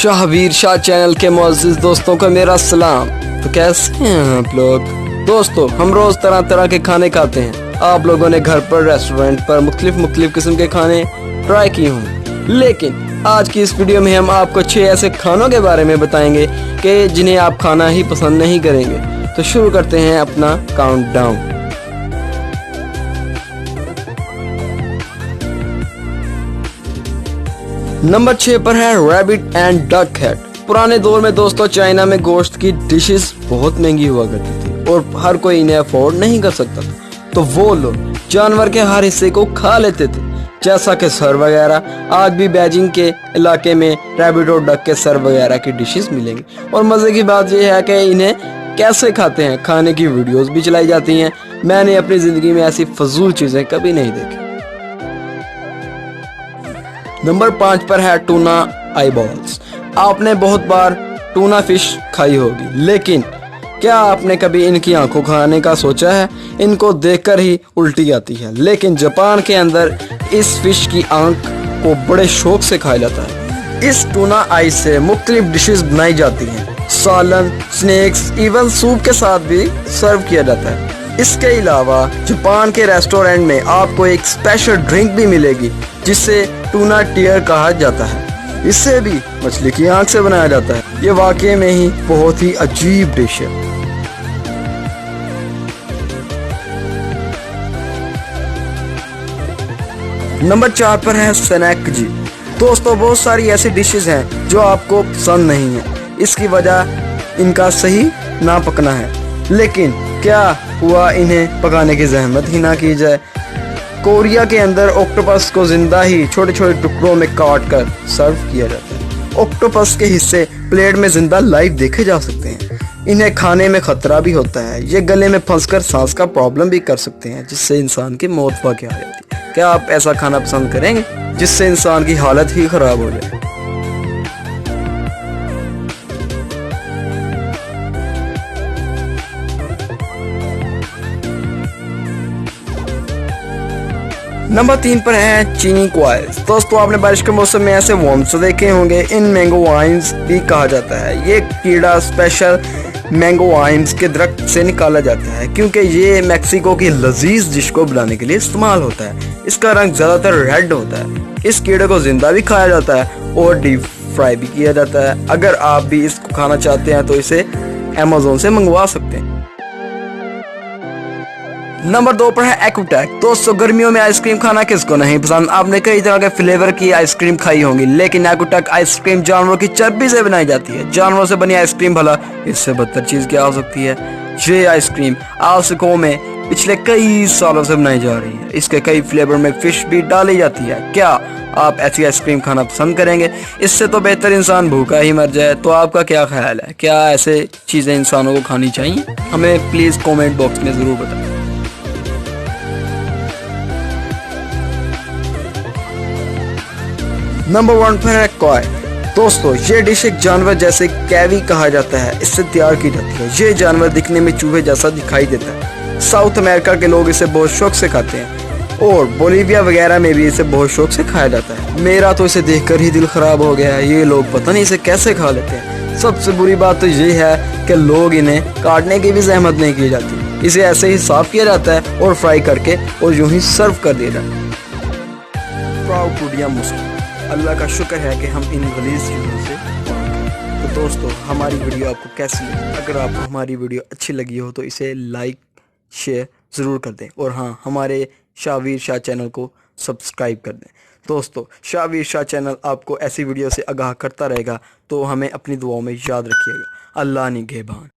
Shahveer Shah channel के मुअज़्ज़िज़ दोस्तों को मेरा सलाम। तो कैसे हैं आप लोग दोस्तों? हम रोज़ तरह तरह के खाने खाते हैं। आप लोगों ने घर पर रेस्टोरेंट पर मुख्तलिफ किस्म के खाने ट्राई किए होंगे, लेकिन आज की इस वीडियो में हम आपको 6 ऐसे खानों के बारे में बताएंगे कि जिन्हें आप खाना ही पसंद नहीं करेंगे। तो शुरू करते हैं अपना काउंटडाउन। नंबर 6 पर है रैबिट एंड डक हेड। पुराने दौर में दोस्तों चाइना में गोश्त की डिशेस बहुत महंगी हुआ करती थी और हर कोई इन्हें अफोर्ड नहीं कर सकता था, तो वो लोग जानवर के हर हिस्से को खा लेते थे, जैसा कि सर वगैरह। आज भी बीजिंग के इलाके में रैबिट और डक के सर वगैरह की डिशेस मिलेंगी। और मजे की बात यह है कि इन्हें कैसे खाते हैं, खाने की वीडियोस भी चलाई जाती हैं। मैंने अपनी जिंदगी में ऐसी फजूल चीजें कभी नहीं देखी। नंबर 5 पर है टूना आईबॉल्स। आपने बहुत बार टूना फिश खाई होगी, लेकिन क्या आपने कभी इनकी आंखों खाने का सोचा है? इनको देखकर ही उल्टी आती है, लेकिन जापान के अंदर इस फिश की आंख को बड़े शौक से खाया जाता है। इस टूना आई से मुख्तलिफ डिशेस बनाई जाती हैं, सालन, स्नैक्स, इवन सूप के साथ भी सर्व किया जाता है। इसके अलावा जापान के रेस्टोरेंट में आपको एक स्पेशल ड्रिंक भी मिलेगी जिसे टूना टीयर कहा जाता है। इसे भी मछली की आंख से बनाया जाता है। ये वाकई में ही बहुत ही अजीब डिश है। नंबर 4 पर है स्नैक जी। दोस्तों बहुत सारी ऐसी डिशेस हैं जो आपको पसंद नहीं है, इसकी वजह इनका सही ना पकना है, लेकिन क्या हुआ इन्हें पकाने की जहमत ही ना की जाए। कोरिया के अंदर ऑक्टोपस को जिंदा ही छोटे छोटे टुकड़ों में काट कर सर्व किया जाता है। ऑक्टोपस के हिस्से प्लेट में जिंदा लाइव देखे जा सकते हैं। इन्हें खाने में खतरा भी होता है। ये गले में फंसकर सांस का प्रॉब्लम भी कर सकते हैं, जिससे इंसान की मौत वाक़ई आ जाती है। क्या आप ऐसा खाना पसंद करेंगे जिससे इंसान की हालत ही खराब हो जाए? नंबर 3 पर है चीनी क्वाइल्स। दोस्तों आपने बारिश के मौसम में ऐसे वर्म्स देखे होंगे, इन मैंगो वाइन्स भी कहा जाता है। ये कीड़ा स्पेशल मैंगो वाइन्स के दरख्त से निकाला जाता है, क्योंकि ये मेक्सिको की लजीज डिश को बनाने के लिए इस्तेमाल होता है। इसका रंग ज्यादातर रेड होता है। इस कीड़े को जिंदा भी खाया जाता है और डीप फ्राई भी किया जाता है। अगर आप भी इसको खाना चाहते हैं तो इसे अमेज़न से मंगवा सकते हैं। नंबर 2 पर है एक्वाटेक। दोस्तों गर्मियों में आइसक्रीम खाना किसको नहीं पसंद? आपने कई तरह के फ्लेवर की आइसक्रीम खाई होंगी, लेकिन एक्वाटेक आइसक्रीम जानवरों की चर्बी से बनाई जाती है। जानवरों से बनी आइसक्रीम भला इससे बदतर चीज क्या हो सकती है? ये आइसक्रीम आशिकों में पिछले कई सालों से बनाई जा रही है। इसके कई फ्लेवर में फिश भी डाली जाती है। क्या आप ऐसी आइसक्रीम खाना पसंद करेंगे? इससे तो बेहतर इंसान भूखा ही मर जाए। तो आपका क्या ख्याल है? क्या ऐसे चीजें इंसानों को खानी चाहिए? हमें प्लीज कमेंट बॉक्स में जरूर बताएं। नंबर 1 पर है कॉय। दोस्तों ये डिश एक जानवर जैसे कैवी कहा जाता है, इससे तैयार की जाती है। ये जानवर दिखने में चूहे जैसा दिखाई देता है। साउथ अमेरिका के लोग इसे बहुत शौक से खाते हैं और बोलीविया वगैरह में भी इसे बहुत शौक से खाया जाता है। मेरा तो इसे देखकर ही दिल खराब हो गया है। ये लोग पता नहीं इसे कैसे खा लेते हैं। सबसे बुरी बात तो ये है कि लोग इन्हें काटने की भी जहमत नहीं की जाती। इसे ऐसे ही साफ किया जाता है और फ्राई करके और यूं ही सर्व कर दिया जाता है। प्राउड टू बी अ मुस्लिम। अल्लाह का शुक्र है कि हम इन गलीज चीज़ों से। तो दोस्तों हमारी वीडियो आपको कैसी लगी? अगर आपको हमारी वीडियो अच्छी लगी हो तो इसे लाइक शेयर ज़रूर कर दें, और हाँ हमारे शाहवीर शाह चैनल को सब्सक्राइब कर दें। दोस्तों शाहवीर शाह चैनल आपको ऐसी वीडियो से आगाह करता रहेगा, तो हमें अपनी दुआओं में याद रखिएगा। अल्लाह निगहबान।